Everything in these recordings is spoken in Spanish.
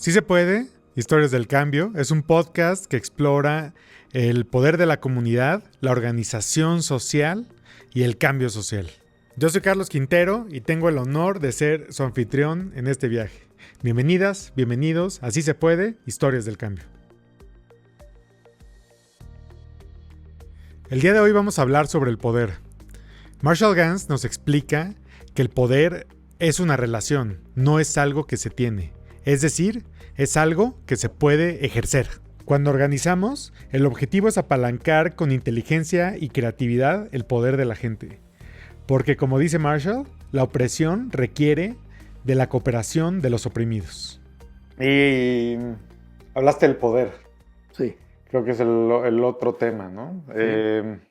Sí se puede, Historias del Cambio es un podcast que explora el poder de la comunidad, la organización social y el cambio social. Yo soy Carlos Quintero y tengo el honor de ser su anfitrión en este viaje. Bienvenidas, bienvenidos, así se puede, Historias del Cambio. El día de hoy vamos a hablar sobre el poder. Marshall Ganz nos explica que el poder es una relación, no es algo que se tiene. Es decir, es algo que se puede ejercer. Cuando organizamos, el objetivo es apalancar con inteligencia y creatividad el poder de la gente. Porque como dice Marshall, la opresión requiere de la cooperación de los oprimidos. Y hablaste del poder. Sí. Creo que es el otro tema, ¿no? Sí.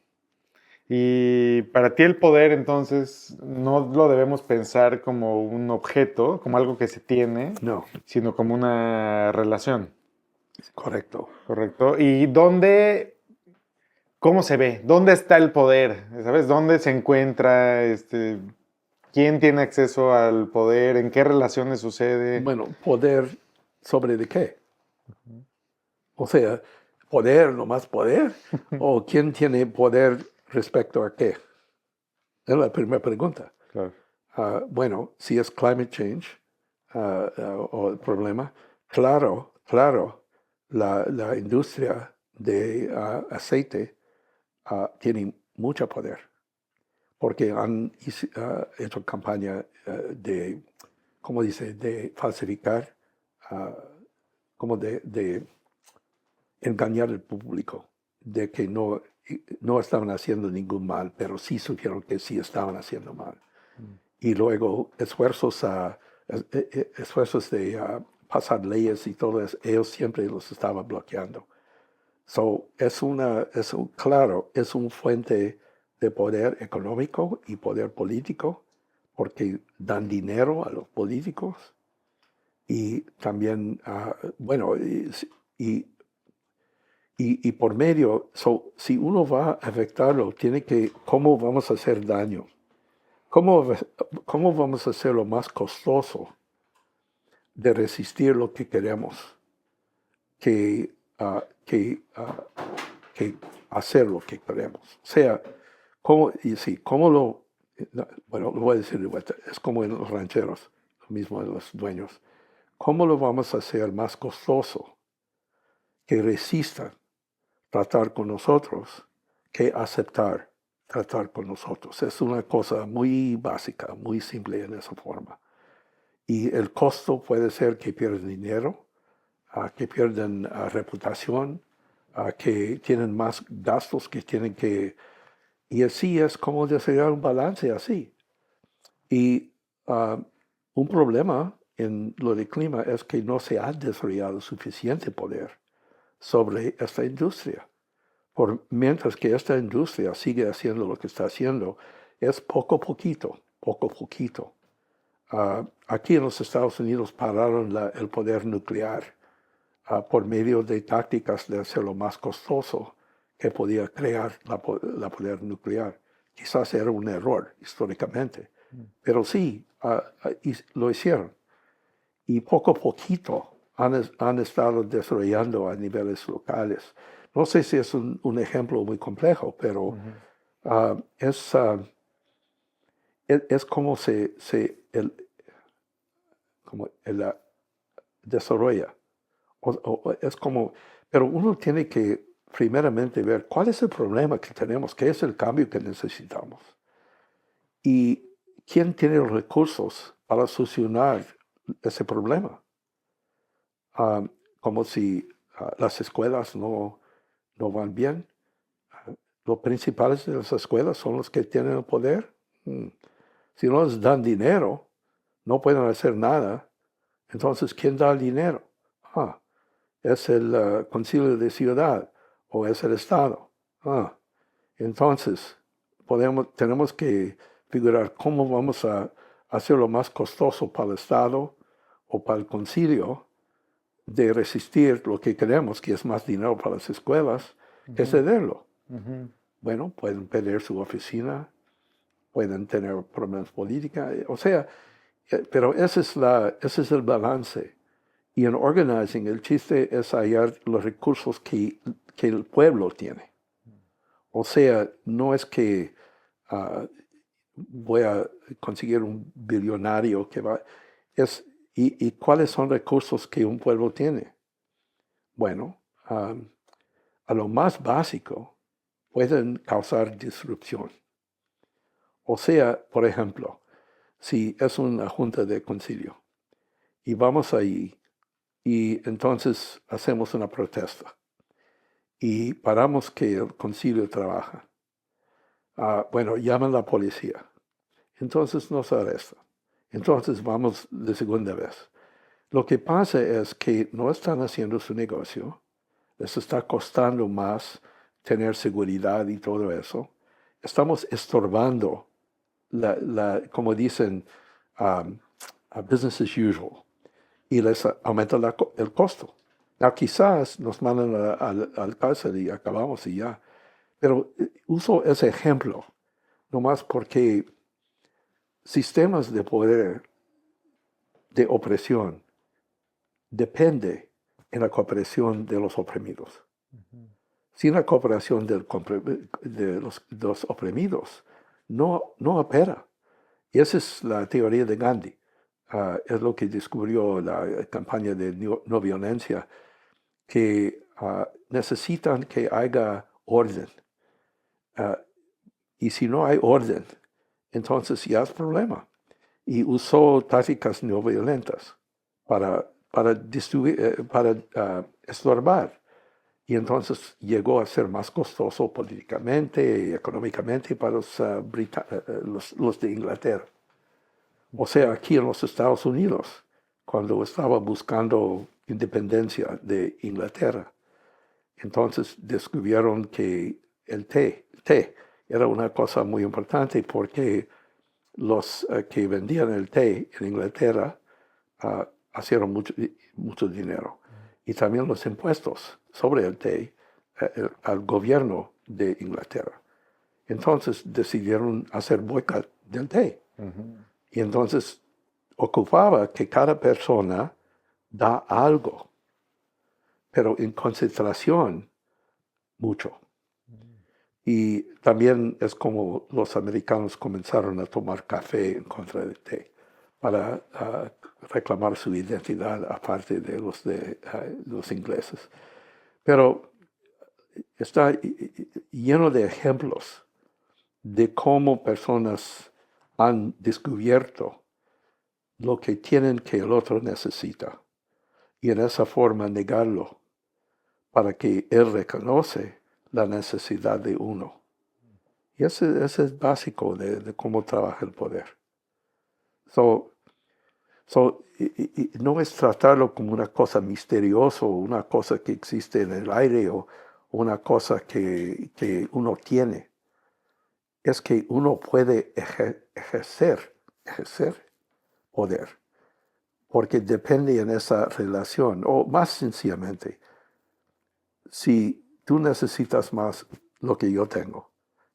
Y para ti el poder, entonces, no lo debemos pensar como un objeto, como algo que se tiene, No, sino como una relación, correcto. ¿correcto? ¿Y cómo se ve? ¿Dónde está el poder? ¿Sabes? ¿Dónde se encuentra? ¿Quién tiene acceso al poder? ¿En qué relaciones sucede? Bueno, poder sobre de qué. O sea, poder, nomás poder. ¿O quién tiene poder respecto a qué? Es la primera pregunta. Claro. Bueno, si es climate change o el problema, claro, la industria de aceite tiene mucho poder. Porque han hecho campaña de, ¿cómo dice?, de falsificar, como de engañar al público, de que no estaban haciendo ningún mal, pero sí supieron que sí estaban haciendo mal. Y luego esfuerzos de pasar leyes y todo eso, ellos siempre los estaban bloqueando. Es un fuente de poder económico y poder político, porque dan dinero a los políticos y también, bueno, y por medio, si uno va a afectarlo, ¿cómo vamos a hacer daño? ¿Cómo vamos a hacer lo más costoso de resistir lo que queremos que hacer lo que queremos? O sea, bueno, lo voy a decir de vuelta, es como en los rancheros, lo mismo en los dueños. ¿Cómo lo vamos a hacer más costoso que resistan tratar con nosotros que aceptar tratar con nosotros? Es una cosa muy básica, muy simple en esa forma. Y el costo puede ser que pierden dinero, que pierden reputación, que tienen más gastos que tienen que... Y así es como desarrollar un balance así. Y un problema en lo de clima es que no se ha desarrollado suficiente poder sobre esta industria. Mientras que esta industria sigue haciendo lo que está haciendo, es poco a poquito. Aquí en los Estados Unidos pararon el poder nuclear por medio de tácticas de hacerlo más costoso que podía crear la poder nuclear. Quizás era un error históricamente, pero sí, lo hicieron. Y poco a poquito han estado desarrollando a niveles locales. No sé si es un ejemplo muy complejo, pero es como como desarrolla. Pero uno tiene que primeramente ver cuál es el problema que tenemos, qué es el cambio que necesitamos. Y quién tiene los recursos para solucionar ese problema. Como si las escuelas no van bien. Los principales de las escuelas son los que tienen el poder. Si no les dan dinero, no pueden hacer nada. Entonces, ¿quién da el dinero? Es el concilio de ciudad o es el Estado. Entonces, tenemos que figurar cómo vamos a hacerlo más costoso para el Estado o para el concilio de resistir lo que queremos, que es más dinero para las escuelas, que cederlo. Bueno, pueden perder su oficina, pueden tener problemas políticos, o sea, pero ese es el balance. Y en organizing, el chiste es hallar los recursos que el pueblo tiene. O sea, no es que voy a conseguir un billonario que va... ¿Y cuáles son recursos que un pueblo tiene? Bueno, a lo más básico, pueden causar disrupción. O sea, por ejemplo, si es una junta de concilio y vamos ahí y entonces hacemos una protesta y paramos que el concilio trabaja. Bueno, llaman a la policía. Entonces nos arrestan. Entonces vamos de segunda vez. Lo que pasa es que no están haciendo su negocio. Les está costando más tener seguridad y todo eso. Estamos estorbando, como dicen, business as usual. Y les aumenta el costo. Quizás nos mandan al cárcel y acabamos y ya. Pero uso ese ejemplo, nomás porque sistemas de poder, de opresión, depende en la cooperación de los oprimidos. Sin la cooperación de los oprimidos, no opera. Y esa es la teoría de Gandhi. Es lo que descubrió la campaña de no violencia, que necesitan que haya orden. Y si no hay orden, entonces ya es problema. Y usó tácticas no violentas para estorbar. Y entonces llegó a ser más costoso políticamente y económicamente para los de Inglaterra. O sea, aquí en los Estados Unidos, cuando estaba buscando independencia de Inglaterra, entonces descubrieron que el té era una cosa muy importante porque los que vendían el té en Inglaterra hicieron mucho dinero. Y también los impuestos sobre el té al gobierno de Inglaterra. Entonces decidieron hacer boicot del té. Y entonces ocupaba que cada persona da algo, pero en concentración mucho. Y también es como los americanos comenzaron a tomar café en contra del té para reclamar su identidad aparte de los ingleses. Pero está lleno de ejemplos de cómo personas han descubierto lo que tienen que el otro necesita y en esa forma negarlo para que él reconoce la necesidad de uno. Y ese es básico de cómo trabaja el poder. Y no es tratarlo como una cosa misteriosa o una cosa que existe en el aire o una cosa que uno tiene. Es que uno puede ejercer poder, porque depende en esa relación. O más sencillamente, si tú necesitas más lo que yo tengo,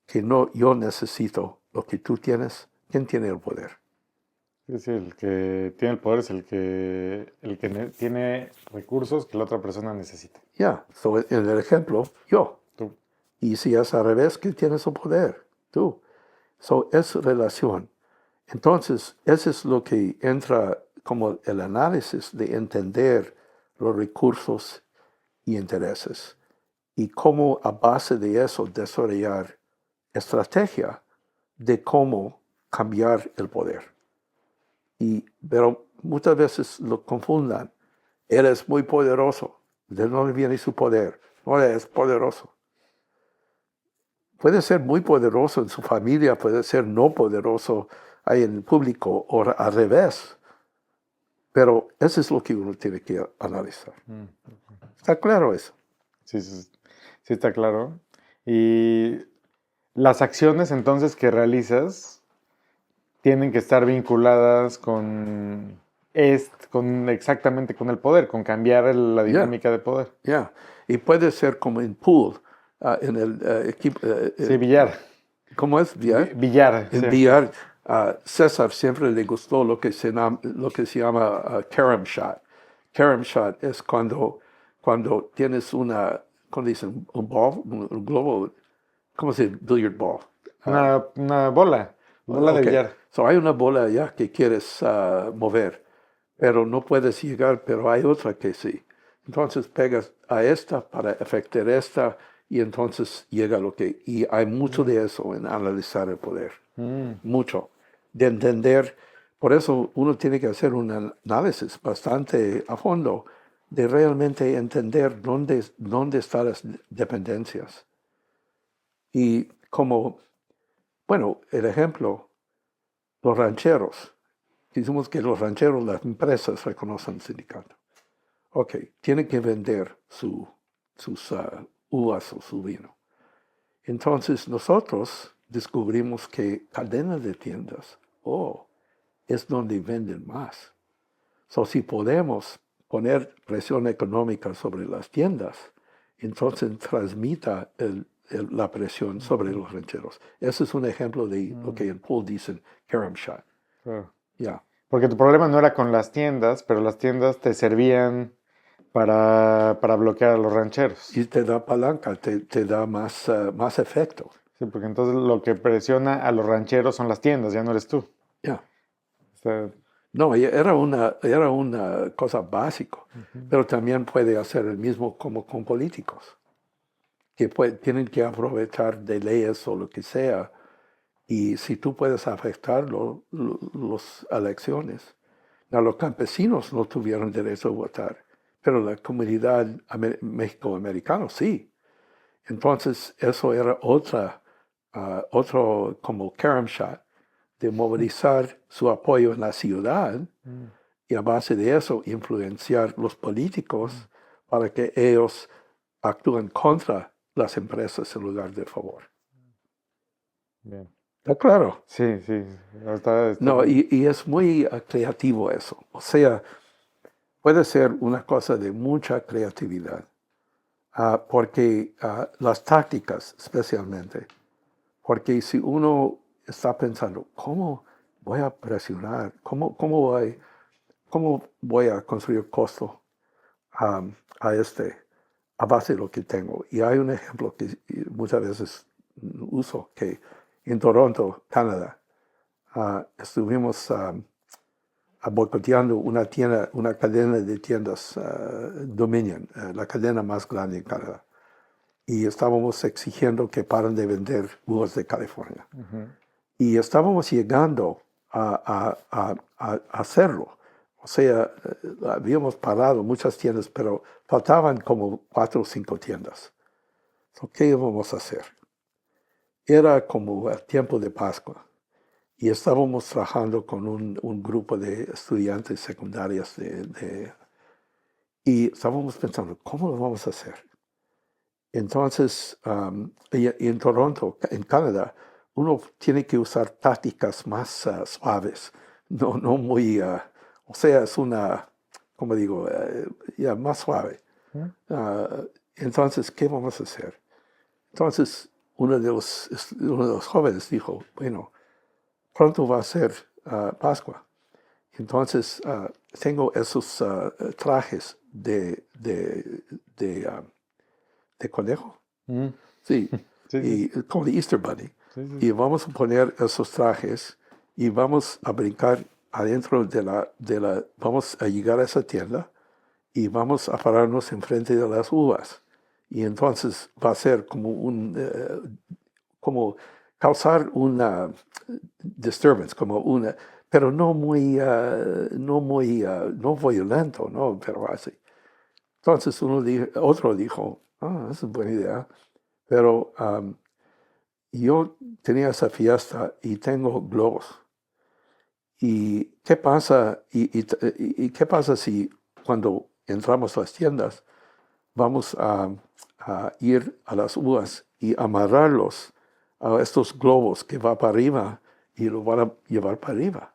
que no yo necesito lo que tú tienes, ¿quién tiene el poder? Sí, el que tiene el poder es el que tiene recursos que la otra persona necesita. En el ejemplo, yo. Tú. Y si es al revés, ¿quién tiene su poder? Tú. Es relación. Entonces, eso es lo que entra como el análisis de entender los recursos y intereses y cómo a base de eso desarrollar estrategia de cómo cambiar el poder. Pero muchas veces lo confundan. Él es muy poderoso. ¿De dónde viene su poder? No, él es poderoso. Puede ser muy poderoso en su familia, puede ser no poderoso ahí en el público o al revés. Pero eso es lo que uno tiene que analizar. ¿Está claro eso? Sí, está claro. Y las acciones entonces que realizas tienen que estar vinculadas exactamente con el poder, con cambiar la dinámica de poder. Y puede ser como en pool, en el equipo. Sí, billar. ¿Cómo es? Billar. Billar. En sí. billar, César siempre le gustó lo que se llama carom shot, carom shot es cuando tienes cuando dicen un ball, un globo, ¿cómo se dice? Billiard ball. Una bola de Ok. billar. So hay una bola allá que quieres mover, pero no puedes llegar, pero hay otra que sí. Entonces pegas a esta para efectuar esta y entonces llega lo que... Y hay mucho de eso en analizar el poder. Mucho. De entender. Por eso uno tiene que hacer un análisis bastante a fondo de realmente entender dónde están las dependencias. Y como, bueno, el ejemplo, los rancheros. Decimos que los rancheros, las empresas reconocen el sindicato. Ok, tienen que vender sus uvas o su vino. Entonces nosotros descubrimos que cadenas de tiendas, es donde venden más. So, si podemos poner presión económica sobre las tiendas, entonces transmita la presión sobre los rancheros. Ese es un ejemplo de lo que en Paul dicen carom shot. Claro. Ya. Porque tu problema no era con las tiendas, pero las tiendas te servían para bloquear a los rancheros. Y te da palanca, te da más efecto. Sí, porque entonces lo que presiona a los rancheros son las tiendas, ya no eres tú. Ya. O sea, No, era una cosa básica, pero también puede hacer el mismo como con políticos, que tienen que aprovechar de leyes o lo que sea, y si tú puedes afectar las elecciones. Now, los campesinos no tuvieron derecho a votar, pero la comunidad mexicoamericana sí. Entonces, eso era otro como carom shot, de movilizar su apoyo en la ciudad y a base de eso influenciar los políticos para que ellos actúen contra las empresas en lugar de favor. bien. ¿Está claro? Sí, sí. Está No, bien. y es muy creativo eso. O sea, puede ser una cosa de mucha creatividad, porque las tácticas especialmente, porque si uno está pensando, ¿cómo voy a presionar? ¿Cómo voy a construir costo a base de lo que tengo? Y hay un ejemplo que muchas veces uso, que en Toronto, Canadá, estuvimos boicoteando una cadena de tiendas Dominion, la cadena más grande en Canadá. Y estábamos exigiendo que paren de vender uvas de California. Y estábamos llegando a hacerlo. O sea, habíamos parado muchas tiendas, pero faltaban como 4 o 5 tiendas. ¿Qué íbamos a hacer? Era como el tiempo de Pascua. Y estábamos trabajando con un grupo de estudiantes secundarias y estábamos pensando, ¿cómo lo vamos a hacer? Entonces, y en Toronto, en Canadá, uno tiene que usar tácticas más suaves, no muy, o sea, es como digo, ya más suave. Entonces, ¿qué vamos a hacer? Entonces, uno de los jóvenes dijo, bueno, pronto va a ser Pascua. Entonces, tengo esos trajes de conejo. Sí, Sí, y como de Easter Bunny. sí, sí. Y vamos a poner esos trajes y vamos a brincar adentro vamos a llegar a esa tienda y vamos a pararnos enfrente de las uvas. Y entonces va a ser como causar una disturbance, pero no violento, no, pero así. Entonces otro dijo, esa es buena idea, pero yo tenía esa fiesta y tengo globos. ¿Y qué pasa? ¿Y qué pasa si cuando entramos a las tiendas vamos a ir a las uvas y amarrarlos a estos globos que va para arriba y lo van a llevar para arriba?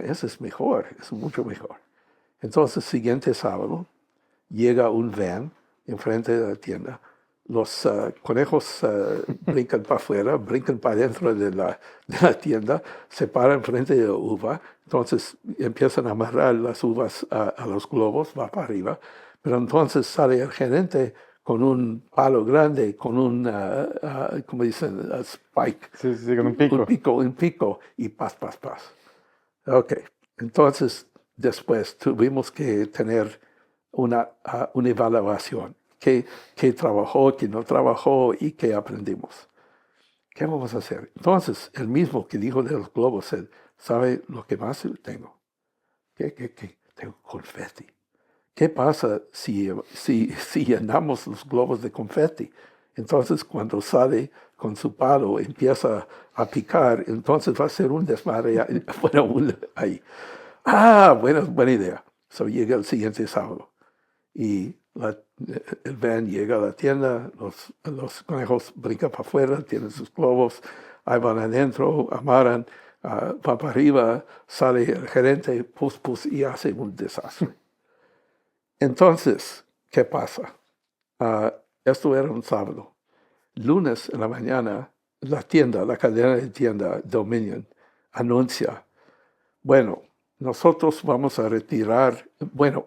Eso es mejor, es mucho mejor. Entonces, siguiente sábado, llega un van enfrente de la tienda los conejos brincan para afuera, brincan para dentro de la tienda, se paran frente de la uva, entonces empiezan a amarrar las uvas a los globos, va para arriba, pero entonces sale el gerente con un palo grande, con un, como dicen, spike. Sí, con un pico. Un pico, y paz. Ok, entonces después tuvimos que tener una evaluación. ¿Qué trabajó, qué no trabajó y qué aprendimos? ¿Qué vamos a hacer? Entonces, el mismo que dijo de los globos, él sabe lo que más tengo. ¿Qué? Tengo confeti. ¿Qué pasa si llenamos los globos de confeti? Entonces, cuando sale con su palo, empieza a picar, entonces va a ser un desmadre ahí. Buena idea. So, llega el siguiente sábado y el van llega a la tienda, los conejos brincan para afuera, tienen sus globos, ahí van adentro, amarran, va para arriba, sale el gerente, pus, y hace un desastre. Entonces, ¿qué pasa? Esto era un sábado. Lunes en la mañana, la cadena de tienda Dominion, anuncia, bueno, nosotros vamos a retirar,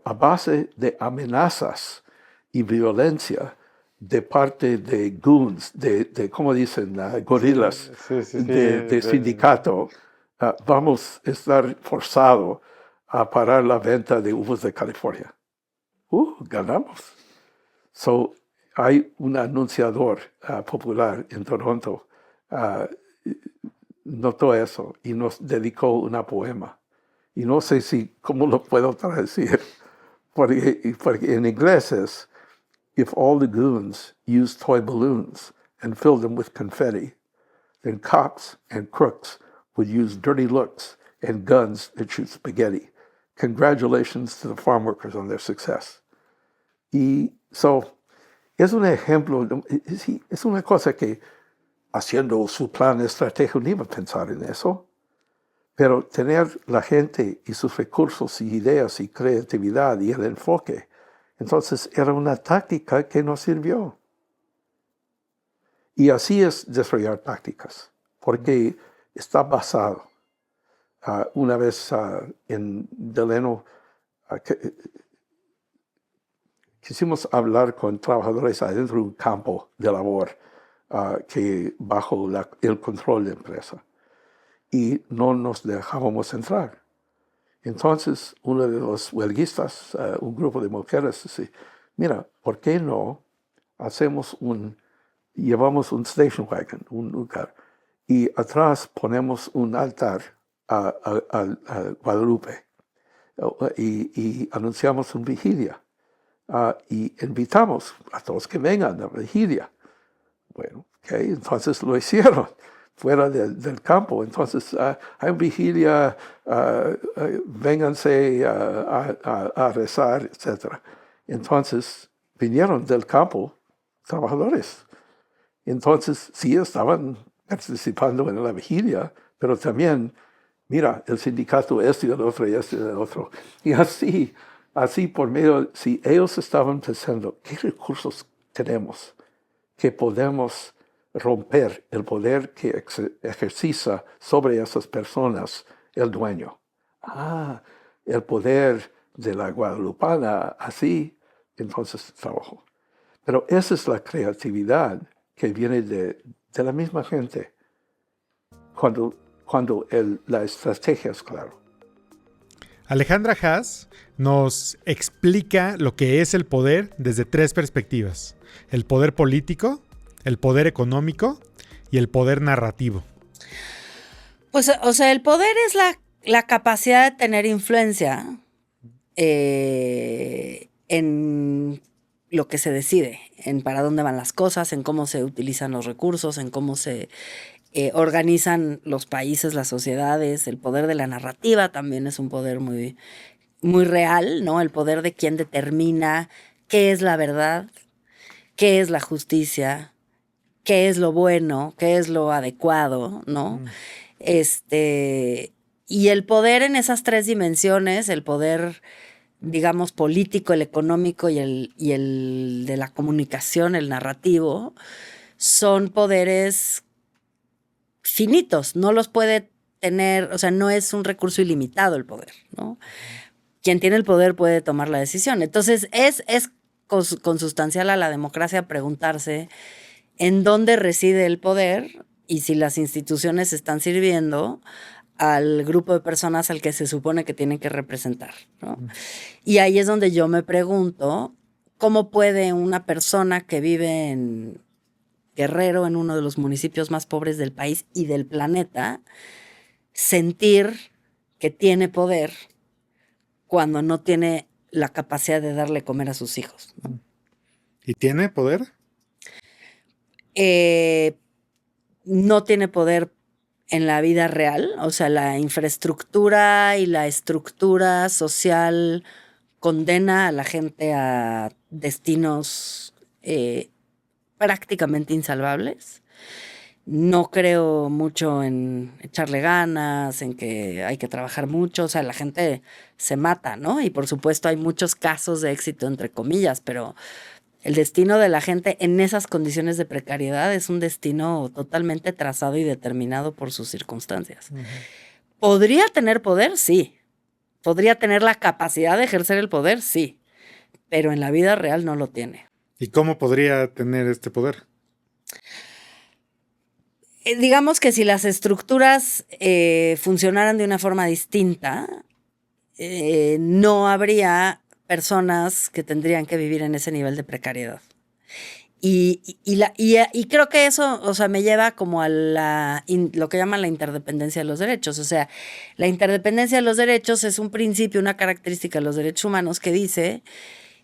a base de amenazas y violencia de parte de goons, ¿cómo dicen? Gorilas, de sindicato, vamos a estar forzados a parar la venta de uvas de California. Ganamos. So, hay un anunciador popular en Toronto, notó eso y nos dedicó una poema. Y no sé cómo lo puedo traducir, porque en inglés es, if all the goons used toy balloons and filled them with confetti, then cops and crooks would use dirty looks and guns that shoot spaghetti. Congratulations to the farm workers on their success. Y es un ejemplo, es una cosa que haciendo su plan estratégico no iba a pensar en eso, pero tener la gente y sus recursos y ideas y creatividad y el enfoque, entonces era una táctica que nos sirvió. Y así es desarrollar tácticas, porque está basado. Una vez en Delano, quisimos hablar con trabajadores adentro de un campo de labor que bajo el control de empresa. Y no nos dejábamos entrar. Entonces, uno de los huelguistas, un grupo de mujeres, dice, mira, ¿por qué no llevamos un station wagon, un lugar, y atrás ponemos un altar a Guadalupe y anunciamos una vigilia y invitamos a todos que vengan a la vigilia? Bueno, entonces lo hicieron fuera del campo. Entonces, hay una vigilia, vénganse a rezar, etc. Entonces, vinieron del campo trabajadores. Entonces, sí estaban participando en la vigilia, pero también, mira, el sindicato este y el otro y este y el otro. Y así por medio, si ellos estaban pensando, ¿qué recursos tenemos que podemos romper el poder que ejercita sobre esas personas el dueño? El poder de la guadalupana, así, entonces trabajó. Pero esa es la creatividad que viene de la misma gente cuando la estrategia es clara. Alejandra Haas nos explica lo que es el poder desde 3 perspectivas: el poder político, el poder económico y el poder narrativo. Pues, o sea, el poder es la capacidad de tener influencia en lo que se decide, en para dónde van las cosas, en cómo se utilizan los recursos, en cómo se organizan los países, las sociedades. El poder de la narrativa también es un poder muy, muy real, ¿no? El poder de quien determina qué es la verdad, qué es la justicia, qué es lo bueno, qué es lo adecuado, ¿no? Y el poder en esas 3 dimensiones, el poder digamos, político, el económico y el de la comunicación, el narrativo, son poderes finitos, no los puede tener, o sea, no es un recurso ilimitado el poder, ¿no? Quien tiene el poder puede tomar la decisión. Entonces, es consustancial a la democracia preguntarse en dónde reside el poder y si las instituciones están sirviendo al grupo de personas al que se supone que tienen que representar, ¿no? Y ahí es donde yo me pregunto, ¿cómo puede una persona que vive en Guerrero, en uno de los municipios más pobres del país y del planeta, sentir que tiene poder cuando no tiene la capacidad de darle comer a sus hijos, ¿no? ¿Y tiene poder? No tiene poder en la vida real, o sea, la infraestructura y la estructura social condena a la gente a destinos prácticamente insalvables. No creo mucho en echarle ganas, en que hay que trabajar mucho, o sea, la gente se mata, ¿no? Y por supuesto hay muchos casos de éxito, entre comillas, pero el destino de la gente en esas condiciones de precariedad es un destino totalmente trazado y determinado por sus circunstancias. ¿Podría tener poder? Sí. ¿Podría tener la capacidad de ejercer el poder? Sí. Pero en la vida real no lo tiene. ¿Y cómo podría tener este poder? Digamos que si las estructuras funcionaran de una forma distinta, no habría personas que tendrían que vivir en ese nivel de precariedad. Y creo que eso, o sea, me lleva como a lo que llaman la interdependencia de los derechos. O sea, la interdependencia de los derechos es un principio, una característica de los derechos humanos que dice,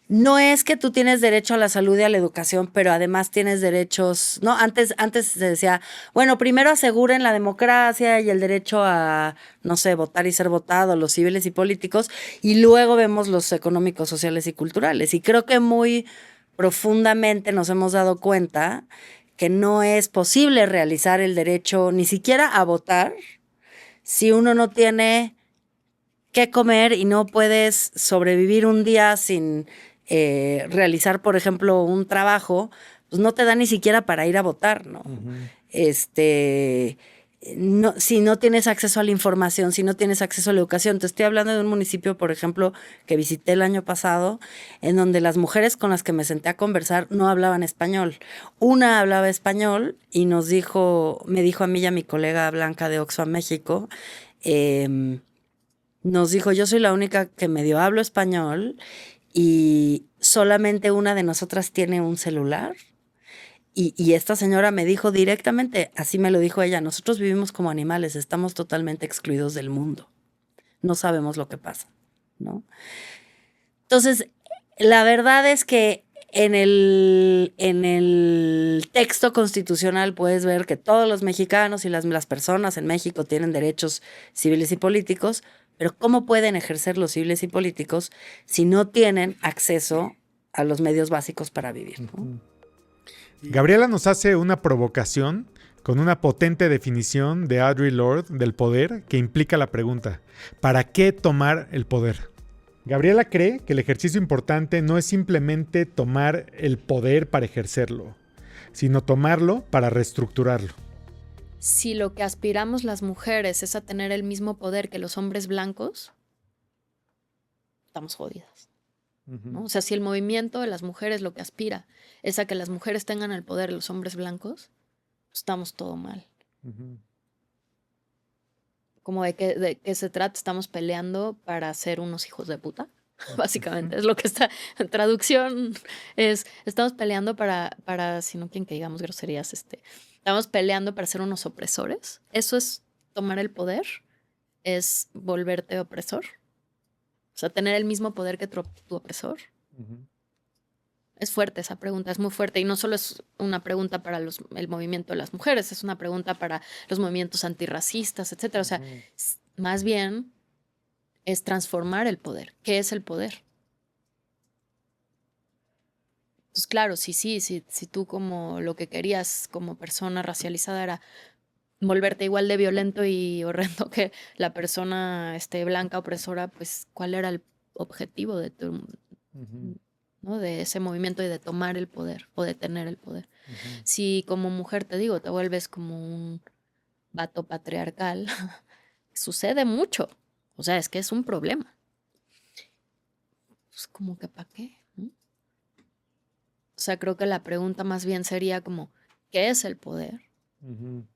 no es que tú tienes derecho a la salud y a la educación, pero además tienes derechos, ¿no? Antes se decía, bueno, primero aseguren la democracia y el derecho a, no sé, votar y ser votado, los civiles y políticos, y luego vemos los económicos, sociales y culturales. Y creo que muy profundamente nos hemos dado cuenta que no es posible realizar el derecho ni siquiera a votar si uno no tiene qué comer y no puedes sobrevivir un día sin realizar, por ejemplo, un trabajo, pues no te da ni siquiera para ir a votar, ¿no? No, si no tienes acceso a la información, si no tienes acceso a la educación. Te estoy hablando de un municipio, por ejemplo, que visité el año pasado, en donde las mujeres con las que me senté a conversar no hablaban español. Una hablaba español y me dijo a mí y a mi colega Blanca de Oxfam México, nos dijo, yo soy la única que medio hablo español y solamente una de nosotras tiene un celular. Y esta señora me dijo directamente, así me lo dijo ella, nosotros vivimos como animales, estamos totalmente excluidos del mundo. No sabemos lo que pasa, ¿no? Entonces, la verdad es que en el texto constitucional puedes ver que todos los mexicanos y las personas en México tienen derechos civiles y políticos, pero ¿cómo pueden ejercer los civiles y políticos si no tienen acceso a los medios básicos para vivir, ¿no? Gabriela nos hace una provocación con una potente definición de Audre Lorde del poder que implica la pregunta, ¿para qué tomar el poder? Gabriela cree que el ejercicio importante no es simplemente tomar el poder para ejercerlo, sino tomarlo para reestructurarlo. Si lo que aspiramos las mujeres es a tener el mismo poder que los hombres blancos, estamos jodidas, ¿no? O sea, si el movimiento de las mujeres lo que aspira es a que las mujeres tengan el poder de los hombres blancos, estamos todo mal. Como de qué se trata, estamos peleando para ser unos hijos de puta, básicamente. Es lo que está en traducción, es estamos peleando para si no quieren que digamos groserías, estamos peleando para ser unos opresores. Eso es tomar el poder, es volverte opresor. O sea, tener el mismo poder que tu opresor. Es fuerte esa pregunta, es muy fuerte. Y no solo es una pregunta para el movimiento de las mujeres, es una pregunta para los movimientos antirracistas, etc. O sea, más bien es transformar el poder. ¿Qué es el poder? Pues claro, si tú como lo que querías como persona racializada era volverte igual de violento y horrendo que la persona blanca opresora, pues ¿cuál era objetivo de ¿no? De ese movimiento y de tomar el poder o de tener el poder. Si como mujer, te digo, te vuelves como un vato patriarcal, sucede mucho. O sea, es que es un problema. Pues como que ¿para qué? ¿No? O sea, creo que la pregunta más bien sería como, ¿qué es el poder?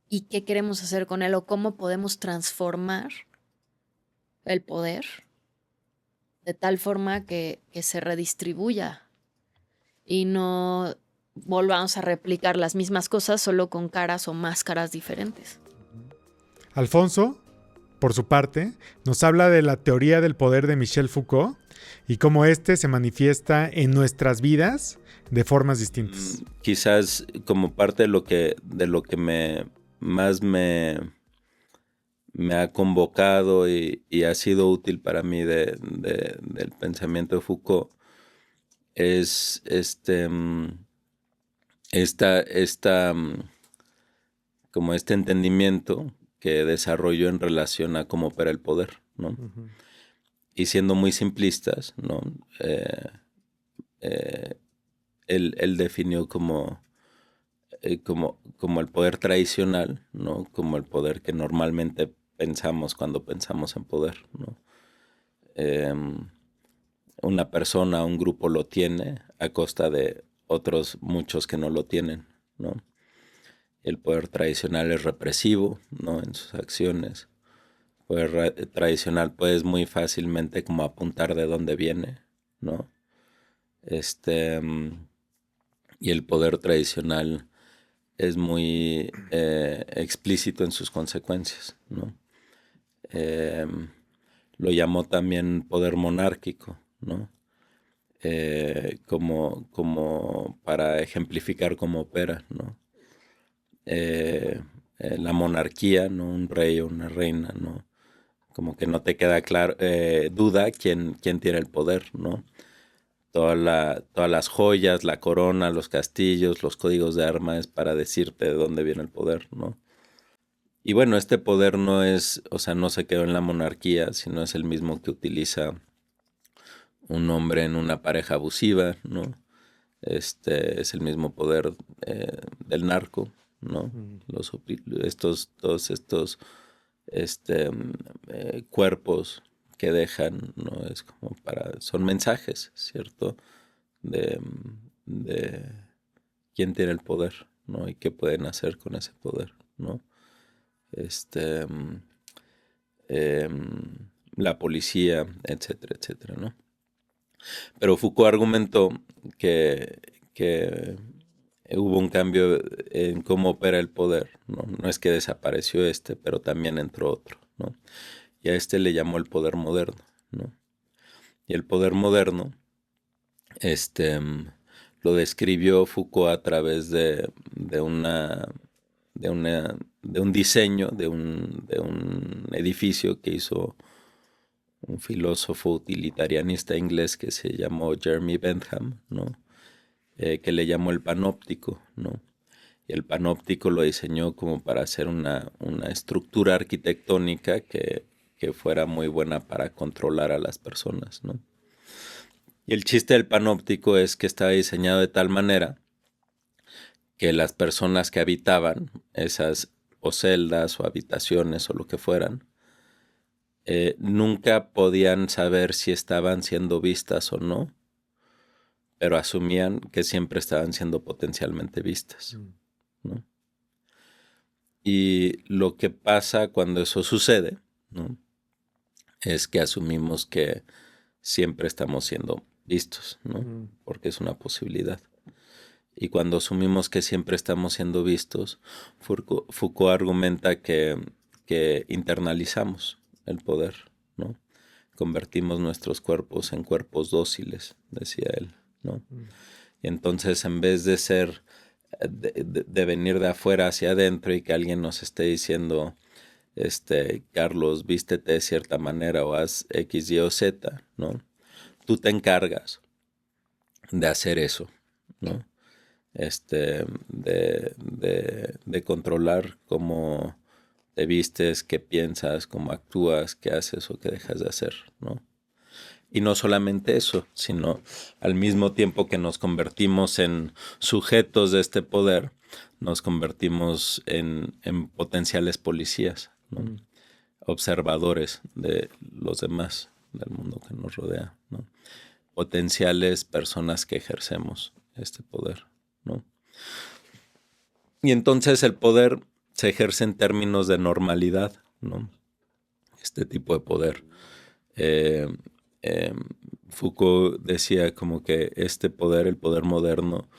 ¿Y qué queremos hacer con él? ¿O cómo podemos transformar el poder de tal forma que se redistribuya y no volvamos a replicar las mismas cosas solo con caras o máscaras diferentes? Alfonso, por su parte, nos habla de la teoría del poder de Michel Foucault y cómo éste se manifiesta en nuestras vidas de formas distintas. Quizás como parte de lo que más me ha convocado y ha sido útil para mí del pensamiento de Foucault es como este entendimiento que desarrolló en relación a cómo opera el poder, ¿no? Y siendo muy simplistas, ¿no? Él definió como el poder tradicional, ¿no? Como el poder que normalmente pensamos cuando pensamos en poder, ¿no? Una persona, un grupo lo tiene a costa de otros muchos que no lo tienen, ¿no? El poder tradicional es represivo, ¿no? En sus acciones. El poder tradicional puedes muy fácilmente como apuntar de dónde viene, ¿no? Y el poder tradicional es muy explícito en sus consecuencias, ¿no? Lo llamó también poder monárquico, ¿no? Como para ejemplificar cómo opera, ¿no? La monarquía, ¿no? Un rey o una reina, ¿no? Como que no te queda claro, duda quién tiene el poder, ¿no? Todas las joyas, la corona, los castillos, los códigos de armas para decirte de dónde viene el poder, ¿no? Y bueno, este poder no es, o sea, no se quedó en la monarquía, sino es el mismo que utiliza un hombre en una pareja abusiva, ¿no? Es el mismo poder del narco, ¿no? Todos estos cuerpos que dejan, ¿no? Es como son mensajes, ¿cierto? De quién tiene el poder, ¿no? Y qué pueden hacer con ese poder, ¿no? La policía, etcétera, etcétera, ¿no? Pero Foucault argumentó que hubo un cambio en cómo opera el poder, ¿no? No es que desapareció pero también entró otro, ¿no? Y a le llamó el poder moderno, ¿no? Y el poder moderno, lo describió Foucault a través de un diseño de un edificio que hizo un filósofo utilitarianista inglés que se llamó Jeremy Bentham, ¿no? Que le llamó el panóptico, ¿no? Y el panóptico lo diseñó como para hacer una estructura arquitectónica que fuera muy buena para controlar a las personas, ¿no? Y el chiste del panóptico es que estaba diseñado de tal manera que las personas que habitaban esas o celdas o habitaciones o lo que fueran, nunca podían saber si estaban siendo vistas o no, pero asumían que siempre estaban siendo potencialmente vistas, ¿no? Y lo que pasa cuando eso sucede, ¿no? Es que asumimos que siempre estamos siendo vistos, ¿no? Porque es una posibilidad. Y cuando asumimos que siempre estamos siendo vistos, Foucault argumenta que internalizamos el poder, ¿no? Convertimos nuestros cuerpos en cuerpos dóciles, decía él, ¿no? Y entonces, en vez de ser, de venir de afuera hacia adentro y que alguien nos esté diciendo, Carlos, vístete de cierta manera o haz X, Y o Z, ¿no? Tú te encargas de hacer eso, ¿no? De controlar cómo te vistes, qué piensas, cómo actúas, qué haces o qué dejas de hacer, ¿no? Y no solamente eso, sino al mismo tiempo que nos convertimos en sujetos de este poder, nos convertimos en potenciales policías, ¿no? Observadores de los demás, del mundo que nos rodea, ¿no? Potenciales personas que ejercemos este poder, ¿no? Y entonces el poder se ejerce en términos de normalidad, ¿no? Este tipo de poder. Foucault decía como que este poder, el poder moderno,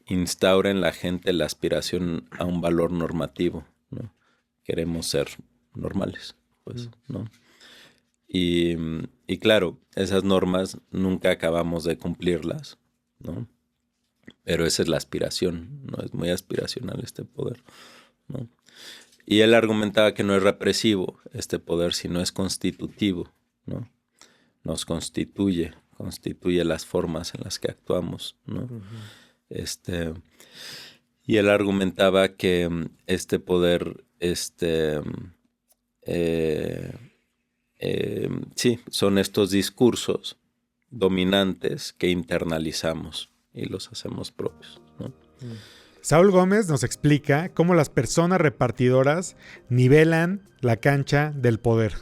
instaura en la gente la aspiración a un valor normativo, ¿no? Queremos ser normales, pues, ¿no? Y claro, esas normas nunca acabamos de cumplirlas, ¿no? Pero esa es la aspiración, ¿no? Es muy aspiracional este poder, ¿no? Y él argumentaba que no es represivo este poder, sino es constitutivo, ¿no? Nos constituye las formas en las que actuamos, ¿no? Y él argumentaba que este poder, sí, son estos discursos dominantes que internalizamos y los hacemos propios, ¿no? Saúl Gómez nos explica cómo las personas repartidoras nivelan la cancha del poder.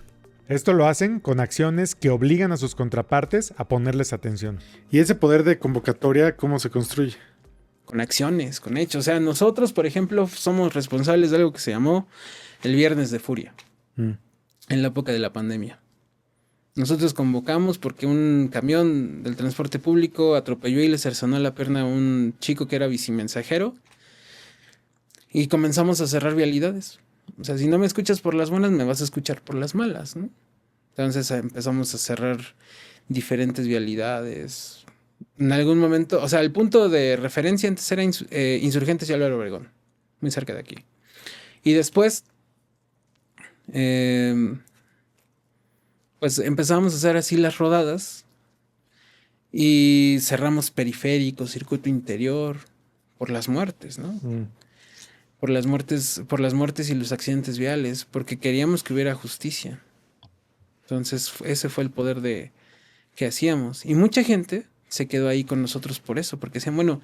Esto lo hacen con acciones que obligan a sus contrapartes a ponerles atención. ¿Y ese poder de convocatoria cómo se construye? Con acciones, con hechos. O sea, nosotros, por ejemplo, somos responsables de algo que se llamó el Viernes de Furia, en la época de la pandemia. Nosotros convocamos porque un camión del transporte público atropelló y le cercenó la pierna a un chico que era bicimensajero. Y comenzamos a cerrar vialidades. O sea, si no me escuchas por las buenas, me vas a escuchar por las malas, ¿no? Entonces empezamos a cerrar diferentes vialidades. En algún momento, o sea, el punto de referencia antes era Insurgentes y Álvaro Obregón, muy cerca de aquí. Y después, pues empezamos a hacer así las rodadas y cerramos periféricos, circuito interior, por las muertes, ¿no? Por las muertes y los accidentes viales, porque queríamos que hubiera justicia. Entonces, ese fue el poder que hacíamos. Y mucha gente se quedó ahí con nosotros por eso, porque decían, bueno,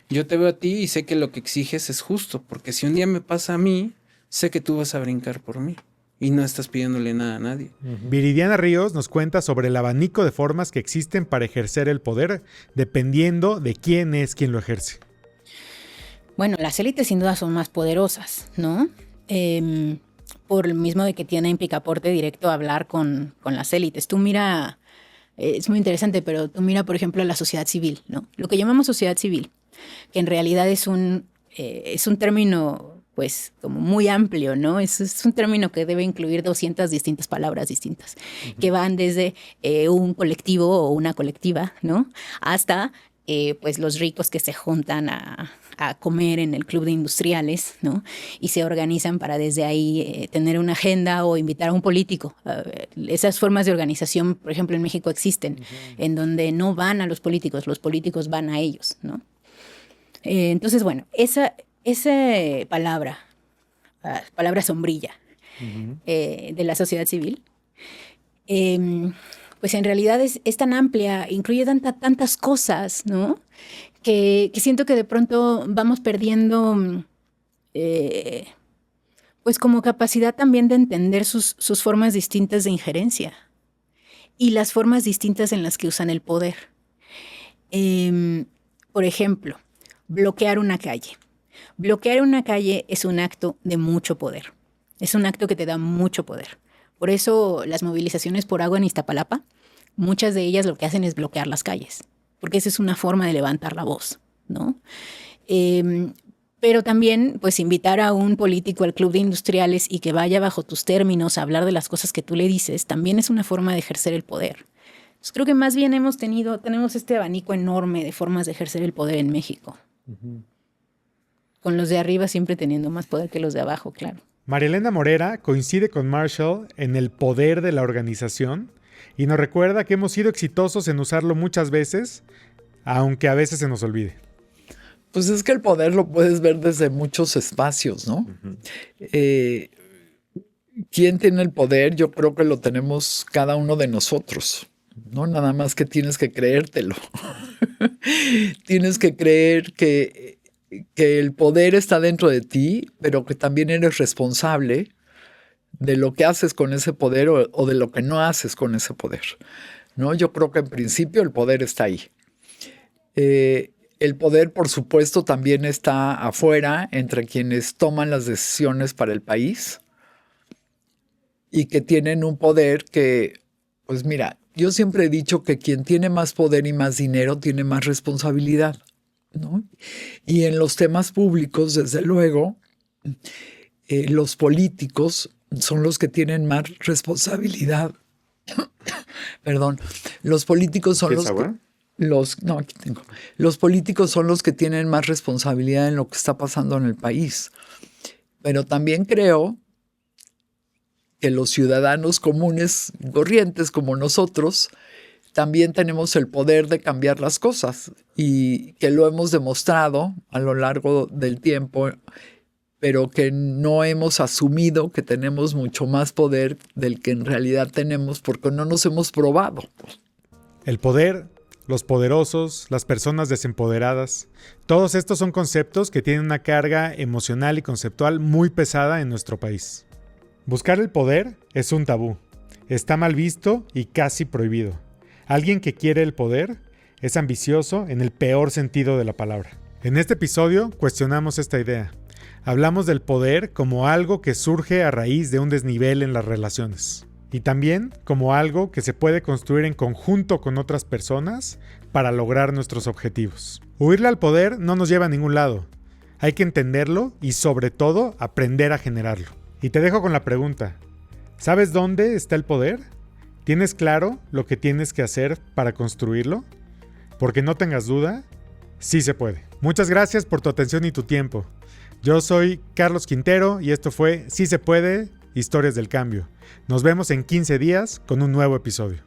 yo te veo a ti y sé que lo que exiges es justo, porque si un día me pasa a mí, sé que tú vas a brincar por mí y no estás pidiéndole nada a nadie. Viridiana Ríos nos cuenta sobre el abanico de formas que existen para ejercer el poder, dependiendo de quién es quien lo ejerce. Bueno, las élites sin duda son más poderosas, ¿no? Por lo mismo de que tienen picaporte directo a hablar con las élites. Tú mira, es muy interesante, pero tú mira, por ejemplo, la sociedad civil, ¿no? Lo que llamamos sociedad civil, que en realidad es un término, pues, como muy amplio, ¿no? Es un término que debe incluir 200 distintas palabras distintas, que van desde un colectivo o una colectiva, ¿no? Hasta pues los ricos que se juntan a comer en el club de industriales, ¿no? Y se organizan para desde ahí tener una agenda o invitar a un político. Esas formas de organización, por ejemplo, en México existen, en donde no van a los políticos van a ellos, ¿no? Entonces, bueno, esa palabra sombrilla de la sociedad civil, pues en realidad es tan amplia, incluye tantas cosas, ¿no? Que siento que de pronto vamos perdiendo, pues como capacidad también de entender sus formas distintas de injerencia y las formas distintas en las que usan el poder. Por ejemplo, bloquear una calle. Bloquear una calle es un acto de mucho poder. Es un acto que te da mucho poder. Por eso las movilizaciones por agua en Iztapalapa, muchas de ellas lo que hacen es bloquear las calles, porque esa es una forma de levantar la voz, ¿no? Pero también, pues, invitar a un político al club de industriales y que vaya bajo tus términos a hablar de las cosas que tú le dices, también es una forma de ejercer el poder. Entonces, creo que más bien tenemos este abanico enorme de formas de ejercer el poder en México. Con los de arriba siempre teniendo más poder que los de abajo, claro. María Elena Morera coincide con Marshall en el poder de la organización y nos recuerda que hemos sido exitosos en usarlo muchas veces, aunque a veces se nos olvide. Pues es que el poder lo puedes ver desde muchos espacios, ¿no? ¿Quién tiene el poder? Yo creo que lo tenemos cada uno de nosotros. No nada más que tienes que creértelo. Tienes que creer que el poder está dentro de ti, pero que también eres responsable de lo que haces con ese poder o de lo que no haces con ese poder, ¿no? Yo creo que en principio el poder está ahí. El poder, por supuesto, también está afuera, entre quienes toman las decisiones para el país y que tienen un poder que, pues mira, yo siempre he dicho que quien tiene más poder y más dinero tiene más responsabilidad, ¿no? Y en los temas públicos, desde luego, los políticos son los que tienen más responsabilidad. Perdón, los políticos son los políticos son los que tienen más responsabilidad en lo que está pasando en el país. Pero también creo que los ciudadanos comunes, corrientes como nosotros, también tenemos el poder de cambiar las cosas y que lo hemos demostrado a lo largo del tiempo, pero que no hemos asumido que tenemos mucho más poder del que en realidad tenemos porque no nos hemos probado. El poder, los poderosos, las personas desempoderadas, todos estos son conceptos que tienen una carga emocional y conceptual muy pesada en nuestro país. Buscar el poder es un tabú, está mal visto y casi prohibido. Alguien que quiere el poder es ambicioso en el peor sentido de la palabra. En este episodio cuestionamos esta idea. Hablamos del poder como algo que surge a raíz de un desnivel en las relaciones. Y también como algo que se puede construir en conjunto con otras personas para lograr nuestros objetivos. Huirle al poder no nos lleva a ningún lado. Hay que entenderlo y sobre todo aprender a generarlo. Y te dejo con la pregunta. ¿Sabes dónde está el poder? ¿Tienes claro lo que tienes que hacer para construirlo? Porque no tengas duda, sí se puede. Muchas gracias por tu atención y tu tiempo. Yo soy Carlos Quintero y esto fue Sí se puede, Historias del Cambio. Nos vemos en 15 días con un nuevo episodio.